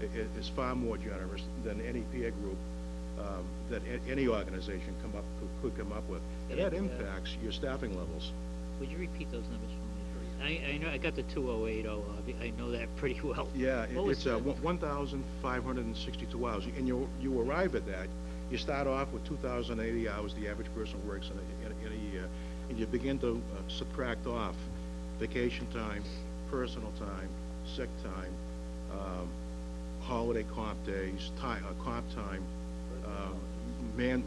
is far more generous than any peer group that any organization could come up with. And that impacts your staffing levels. Would you repeat those numbers for me? I know I got the 2080. I know that pretty well. Yeah, it's 1,562 hours, and you arrive at that. You start off with 2,080 hours the average person works in a year, and you begin to subtract off vacation time, personal time, sick time, holiday comp days, comp time,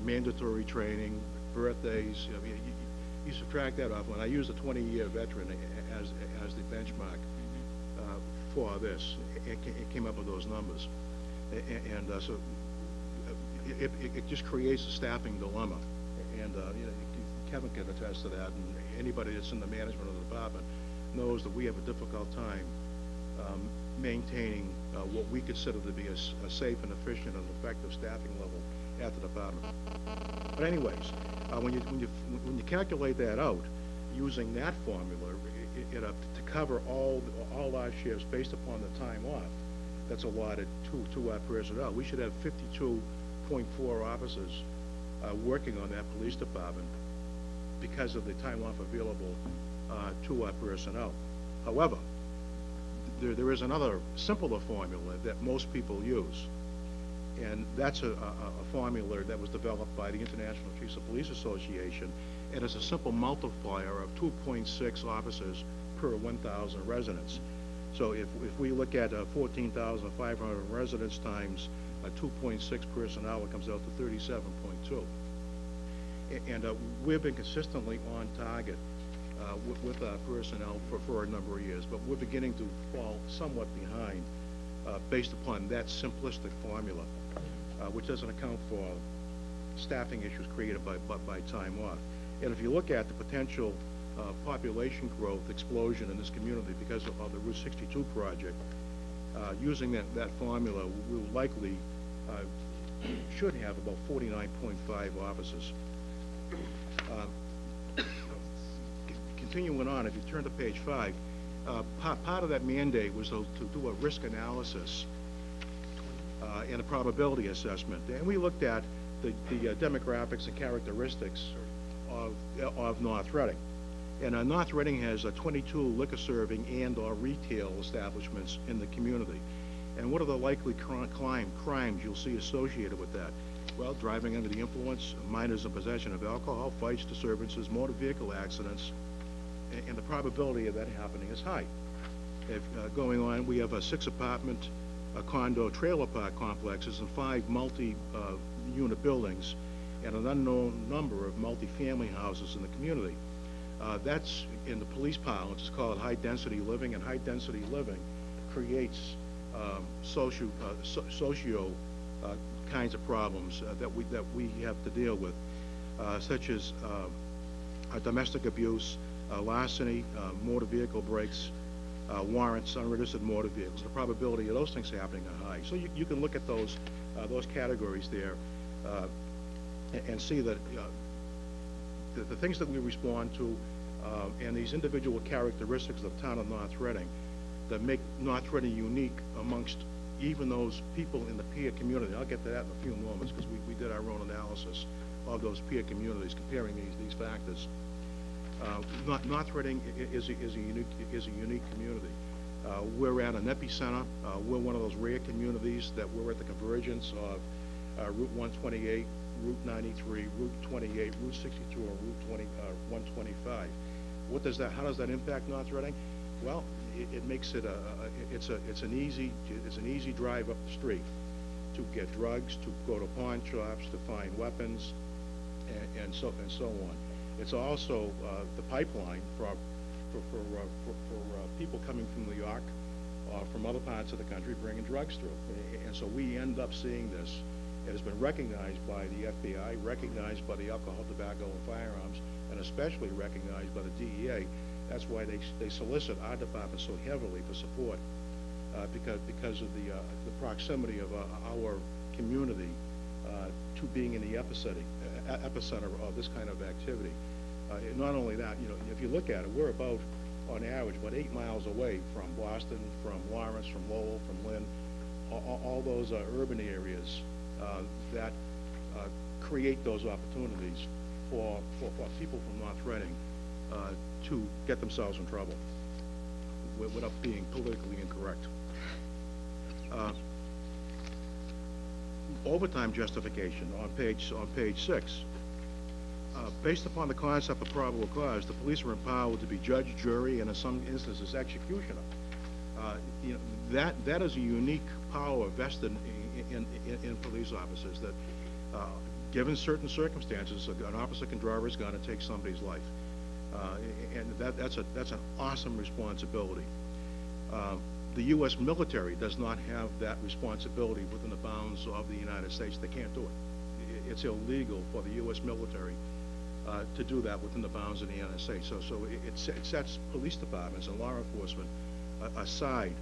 mandatory training, birthdays. I mean, you subtract that off. When I use a 20-year veteran as the benchmark for this, it came up with those numbers, and so it just creates a staffing dilemma. And Kevin can attest to that, and anybody that's in the management of the department knows that we have a difficult time maintaining what we consider to be a safe and efficient and effective staffing level at the department. But anyways, when you calculate that out using that formula to cover all our shifts based upon the time off that's allotted to our personnel, we should have 52.4 officers working on that police department because of the time off available to our personnel. However, there is another simpler formula that most people use, and that's a formula that was developed by the International Chiefs of Police Association, and it's a simple multiplier of 2.6 officers per 1,000 residents. So if we look at 14,500 residents times 2.6 personnel, it comes out to 37.2. And we've been consistently on target with our personnel for a number of years, but we're beginning to fall somewhat behind based upon that simplistic formula, which doesn't account for staffing issues created by time off. And if you look at the potential population growth explosion in this community because of the Route 62 project, using that formula, we'll likely should have about 49.5 officers. Continuing on, if you turn to page 5, part of that mandate was to do a risk analysis and a probability assessment. And we looked at the demographics and characteristics of North Reading. And North Reading has 22 liquor serving and or retail establishments in the community. And what are the likely crimes you'll see associated with that? Well, driving under the influence, minors in possession of alcohol, fights, disturbances, motor vehicle accidents, and the probability of that happening is high. Going on, we have 6 apartment, condo, trailer park complexes and 5 multi-unit buildings and an unknown number of multi-family houses in the community. That's, in the police parlance, it's called high-density living, and high-density living creates socio kinds of problems that we have to deal with, such as domestic abuse, larceny, motor vehicle breaks, warrants, unregistered motor vehicles. The probability of those things happening are high. So you can look at those categories there and see that the things that we respond to and these individual characteristics of the town of North Reading that make North Reading unique amongst even those people in the peer community. I'll get to that in a few moments because we did our own analysis of those peer communities comparing these factors. North Reading is a unique community. We're at an epicenter. We're one of those rare communities that we're at the convergence of Route 128, Route 93, Route 28, Route 62, and Route 125. How does that impact North Reading? Well, it makes it it's an easy drive up the street to get drugs, to go to pawn shops, to find weapons, and so on. It's also the pipeline for people coming from New York or from other parts of the country bringing drugs through. And so we end up seeing this. It has been recognized by the FBI, recognized by the Alcohol, Tobacco, and Firearms, and especially recognized by the DEA. That's why they solicit our department so heavily for support, because of the proximity of our community to being in the epicenter of this kind of activity. Not only that, if you look at it, we're about, on average, about 8 miles away from Boston, from Lawrence, from Lowell, from Lynn, all those urban areas that create those opportunities for people from North Reading to get themselves in trouble without being politically incorrect. Overtime justification on page 6. Based upon the concept of probable cause, the police are empowered to be judge, jury, and in some instances executioner. You know, that is a unique power vested in police officers that, given certain circumstances, an officer can draw his gun and take somebody's life, and that's an awesome responsibility. The U.S. military does not have that responsibility within the bounds of the United States. They can't do it. It's illegal for the U.S. military to do that within the bounds of the United States. So it sets police departments and law enforcement aside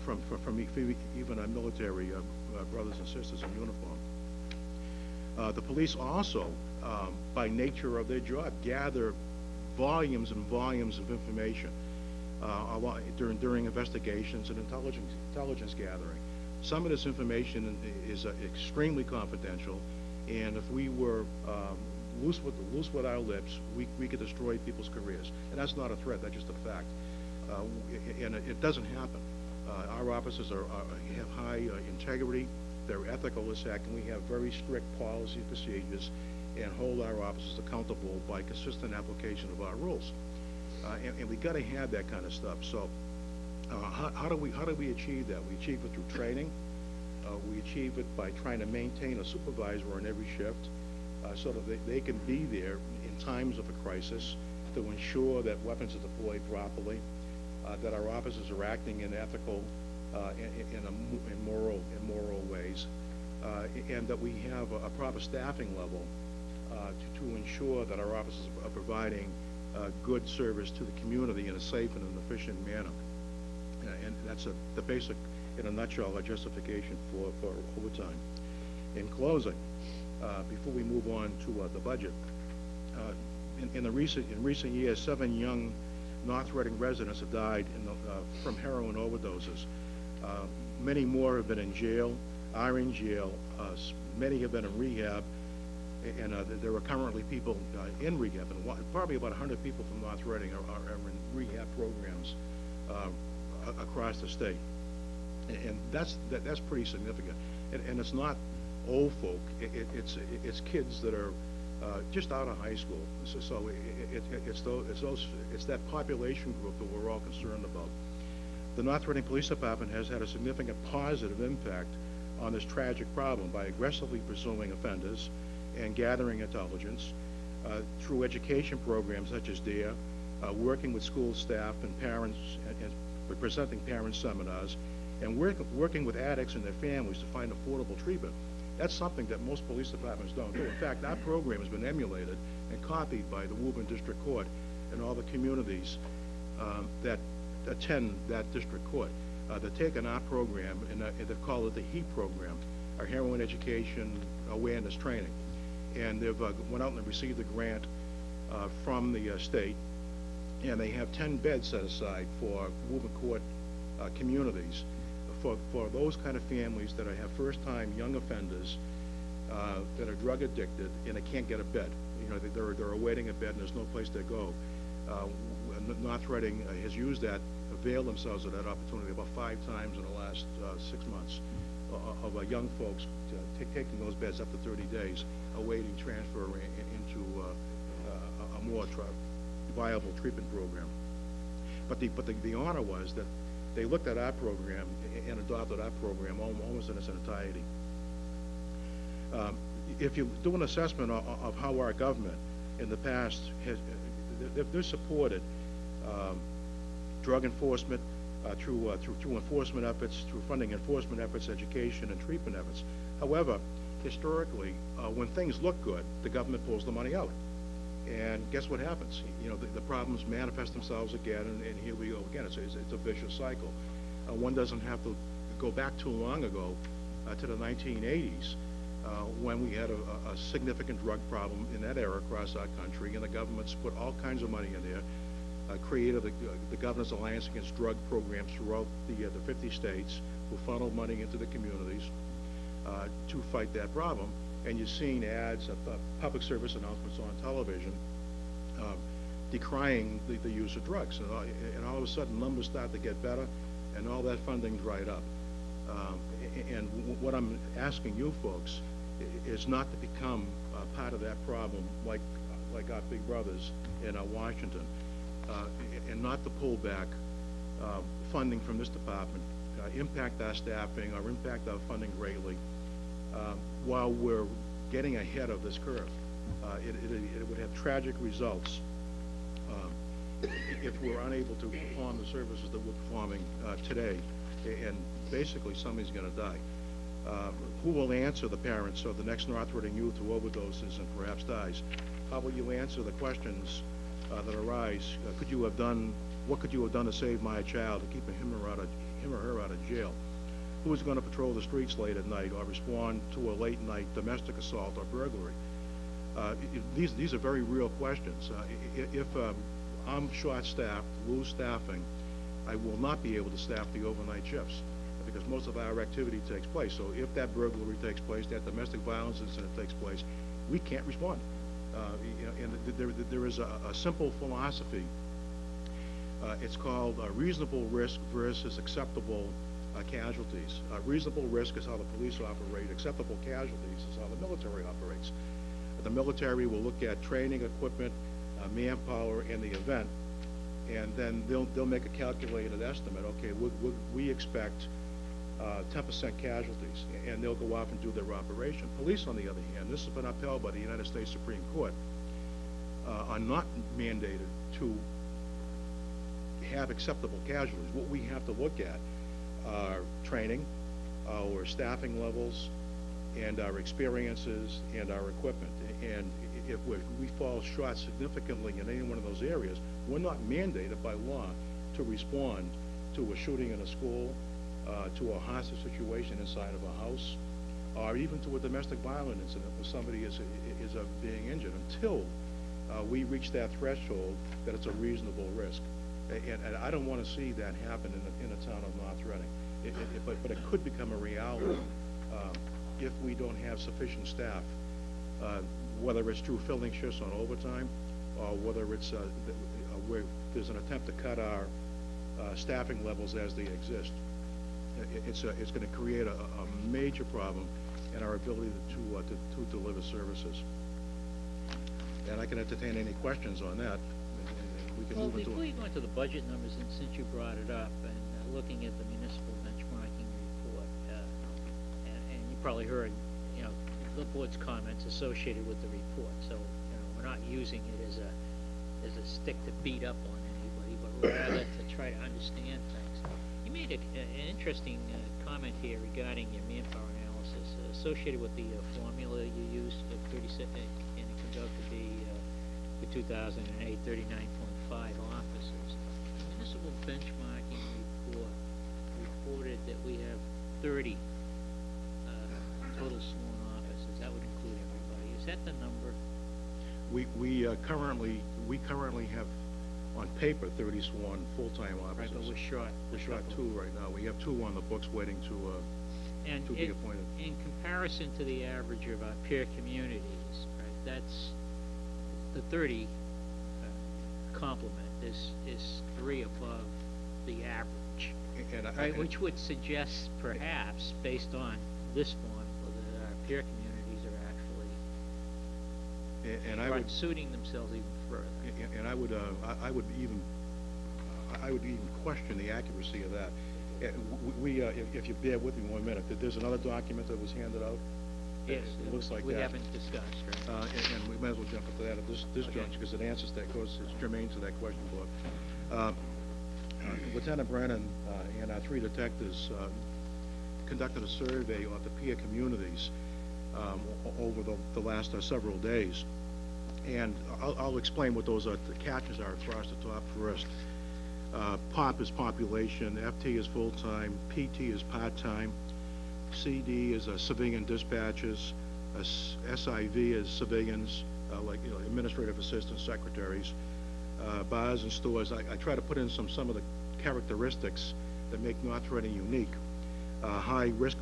from even our military brothers and sisters in uniform. The police also, by nature of their job, gather volumes and volumes of information during investigations and intelligence gathering. Some of this information is extremely confidential, and if we were loose with our lips, we could destroy people's careers. And that's not a threat, that's just a fact. And it doesn't happen. Our officers have high integrity, they're ethical as heck, and we have very strict policy procedures and hold our officers accountable by consistent application of our rules. And we got to have that kind of stuff. So how do we achieve that? We achieve it through training. We achieve it by trying to maintain a supervisor on every shift so that they can be there in times of a crisis to ensure that weapons are deployed properly, that our officers are acting in ethical in moral ways, and that we have a proper staffing level to ensure that our officers are providing good service to the community in a safe and an efficient manner. And that's the basic, in a nutshell, justification for overtime. In closing, before we move on to the budget, in recent years, 7 young North Reading residents have died from heroin overdoses. Many more have been in jail, are in jail. Many have been in rehab, and there are currently people in rehab, and probably about 100 people from North Reading are in rehab programs across the state, and that's pretty significant. And it's not old folk; it's kids that are just out of high school. So it's that population group that we're all concerned about. The North Reading Police Department has had a significant positive impact on this tragic problem by aggressively pursuing offenders and gathering intelligence through education programs such as DARE, working with school staff and parents and presenting parent seminars, and working with addicts and their families to find affordable treatment. That's something that most police departments don't do. In fact, our program has been emulated and copied by the Woburn District Court and all the communities that attend that district court. They've taken our program and they've called it the HEAP program, our Heroin Education Awareness Training. And they've went out and received a grant from the state, and they have 10 beds set aside for Woburn Court communities for those kind of families that have first-time young offenders that are drug addicted and they can't get a bed. You know, they're awaiting a bed and there's no place to go. North Reading has used that, availed themselves of that opportunity about 5 times in the last 6 months of young folks taking those beds up to 30 days, awaiting transfer into a more viable treatment program. But the honor was that they looked at our program and adopted our program almost in its entirety. If you do an assessment of how our government in the past has, they've supported drug enforcement through enforcement efforts, through funding enforcement efforts, education, and treatment efforts. However, historically, when things look good, the government pulls the money out. And guess what happens? You know, the problems manifest themselves again, and here we go again. It's a vicious cycle. One doesn't have to go back too long ago to the 1980s when we had a significant drug problem in that era across our country, and the government's put all kinds of money in there, created the Governor's Alliance Against Drug programs throughout the 50 states, who funnel money into the communities to fight that problem. And you're seeing ads, public service announcements on television decrying the use of drugs. And all of a sudden, numbers start to get better, and all that funding dried up. And what I'm asking you folks is not to become part of that problem like our big brothers in Washington, and not to pull back funding from this department, impact our staffing or impact our funding greatly while we're getting ahead of this curve. It would have tragic results if we're unable to perform the services that we're performing today, and basically somebody's going to die. Who will answer the parents of the next North Reading youth who overdoses and perhaps dies? How will you answer the questions that arise? What could you have done to save my child, to keep him or her out of jail? Who is going to patrol the streets late at night or respond to a late night domestic assault or burglary? These are very real questions. If I'm short-staffed, lose staffing, I will not be able to staff the overnight shifts because most of our activity takes place. So if that burglary takes place, that domestic violence incident takes place, we can't respond. And there is a simple philosophy. It's called reasonable risk versus acceptable casualties. Reasonable risk is how the police operate. Acceptable casualties is how the military operates. The military will look at training, equipment, manpower, and the event, and then they'll make a calculated estimate. Okay, we expect 10% casualties, and they'll go off and do their operation. Police, on the other hand, this has been upheld by the United States Supreme Court, are not mandated to have acceptable casualties. What we have to look at are training, our staffing levels, and our experiences and our equipment. And if we fall short significantly in any one of those areas, we're not mandated by law to respond to a shooting in a school, to a hostage situation inside of a house, or even to a domestic violence incident where somebody is being injured until we reach that threshold that it's a reasonable risk. And I don't want to see that happen in the town of North Reading. But it could become a reality if we don't have sufficient staff, whether it's through filling shifts on overtime or whether it's where there's an attempt to cut our staffing levels as they exist. It's going to create a major problem in our ability to deliver services. And I can entertain any questions on that. We can move into before you go into the budget numbers, and since you brought it up, and looking at the municipal benchmarking report, and you probably heard, the board's comments associated with the report. So, we're not using it as a stick to beat up on anybody, but rather to try to understand things. You made an interesting comment here regarding your manpower analysis associated with the formula you used for 37, and it comes out to be for 2008, 39.5 officers. The municipal benchmarking report reported that we have 30 total sworn officers. That would include everybody. Is that the number? We currently have on paper 30 sworn full-time officers. Right, but we're short. We're short 2 right now. We have 2 on the books waiting to be appointed. In comparison to the average of our peer communities, right, that's the 30 complement is 3 above the average, right, which would suggest perhaps, based on this formula, that our peer communities are actually suiting themselves even further. And I would even question the accuracy of that. If you bear with me 1 minute, there's another document that was handed out. Yes, it looks like we that. haven't discussed, right? And we might as well jump into that at this juncture because it answers that, it's germane to that question, Bob. Lieutenant Brennan and our 3 detectives conducted a survey of the peer communities over the last several days. And I'll explain what those the catches are across the top first. POP is population, FT is full-time, PT is part-time, CD is civilian dispatches, SIV is civilians, administrative assistants, secretaries, bars and stores. I try to put in some of the characteristics that make North Reading unique. high risk